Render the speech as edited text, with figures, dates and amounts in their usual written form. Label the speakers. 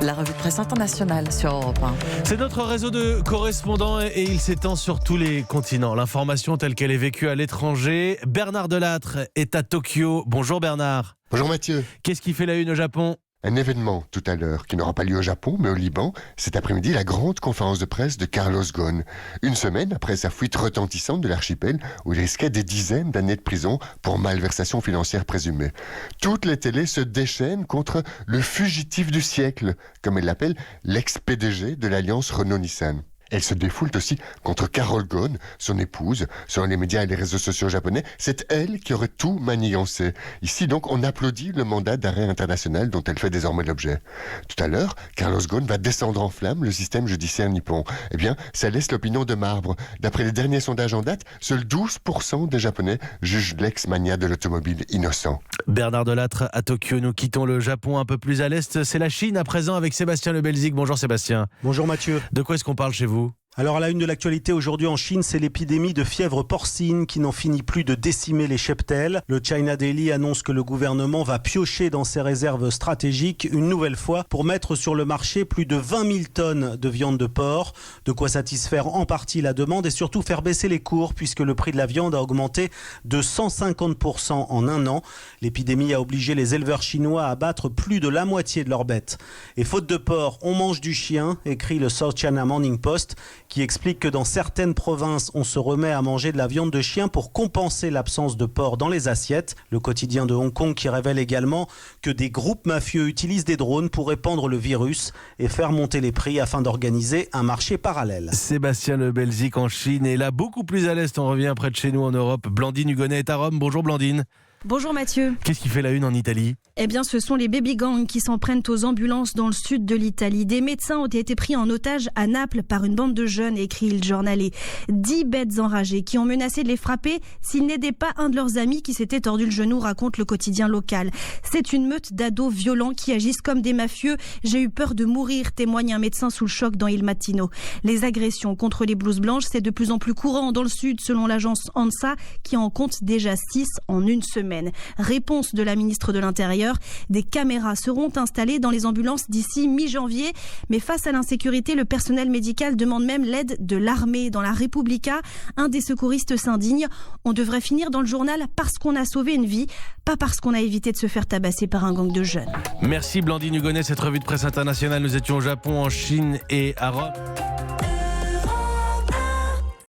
Speaker 1: La revue de presse internationale sur Europe 1.
Speaker 2: C'est notre réseau de correspondants et il s'étend sur tous les continents. L'information telle qu'elle est vécue à l'étranger. Bernard Delattre est à Tokyo. Bonjour Bernard.
Speaker 3: Bonjour Mathieu.
Speaker 2: Qu'est-ce qui fait la une au Japon ?
Speaker 3: Un événement tout à l'heure qui n'aura pas lieu au Japon mais au Liban. Cet après-midi, la grande conférence de presse de Carlos Ghosn. Une semaine après sa fuite retentissante de l'archipel où il risquait des dizaines d'années de prison pour malversation financière présumée. Toutes les télés se déchaînent contre le fugitif du siècle, comme elle l'appelle, l'ex-PDG de l'alliance Renault-Nissan. Elle se défoule aussi contre Carol Ghosn, son épouse. Selon les médias et les réseaux sociaux japonais, c'est elle qui aurait tout manigancé. Ici donc, on applaudit le mandat d'arrêt international dont elle fait désormais l'objet. Tout à l'heure, Carlos Ghosn va descendre en flammes le système judiciaire nippon. Eh bien, ça laisse l'opinion de marbre. D'après les derniers sondages en date, seuls 12% des Japonais jugent l'ex-mania de l'automobile innocent.
Speaker 2: Bernard Delattre à Tokyo. Nous quittons le Japon un peu plus à l'est. C'est la Chine à présent avec Sébastien Le Belzic. Bonjour Sébastien.
Speaker 4: Bonjour Mathieu.
Speaker 2: De quoi est-ce qu'on parle chez vous ?
Speaker 4: Alors à la une de l'actualité aujourd'hui en Chine, c'est l'épidémie de fièvre porcine qui n'en finit plus de décimer les cheptels. Le China Daily annonce que le gouvernement va piocher dans ses réserves stratégiques une nouvelle fois pour mettre sur le marché plus de 20 000 tonnes de viande de porc. De quoi satisfaire en partie la demande et surtout faire baisser les cours puisque le prix de la viande a augmenté de 150% en un an. L'épidémie a obligé les éleveurs chinois à abattre plus de la moitié de leurs bêtes. Et faute de porc, on mange du chien, écrit le South China Morning Post, qui explique que dans certaines provinces, on se remet à manger de la viande de chien pour compenser l'absence de porc dans les assiettes. Le quotidien de Hong Kong qui révèle également que des groupes mafieux utilisent des drones pour répandre le virus et faire monter les prix afin d'organiser un marché parallèle.
Speaker 2: Sébastien Le Belzic en Chine et là beaucoup plus à l'est, on revient près de chez nous en Europe. Blandine Hugonnet est à Rome. Bonjour Blandine.
Speaker 5: Bonjour Mathieu.
Speaker 2: Qu'est-ce qui fait la une en Italie ?
Speaker 5: Eh bien, ce sont les baby gangs qui s'en prennent aux ambulances dans le sud de l'Italie. Des médecins ont été pris en otage à Naples par une bande de jeunes, écrit il Giornale. 10 bêtes enragées qui ont menacé de les frapper s'ils n'aidaient pas un de leurs amis qui s'était tordu le genou, raconte le quotidien local. C'est une meute d'ados violents qui agissent comme des mafieux. J'ai eu peur de mourir, témoigne un médecin sous le choc dans Il Mattino. Les agressions contre les blouses blanches, c'est de plus en plus courant dans le sud, selon l'agence ANSA, qui en compte déjà 6 en une semaine. Réponse de la ministre de l'Intérieur. Des caméras seront installées dans les ambulances d'ici mi-janvier. Mais face à l'insécurité, le personnel médical demande même l'aide de l'armée. Dans la Repubblica, un des secouristes s'indigne. On devrait finir dans le journal parce qu'on a sauvé une vie, pas parce qu'on a évité de se faire tabasser par un gang de jeunes.
Speaker 2: Merci Blandine Hugonnet. Cette revue de presse internationale, nous étions au Japon, en Chine et à Rome.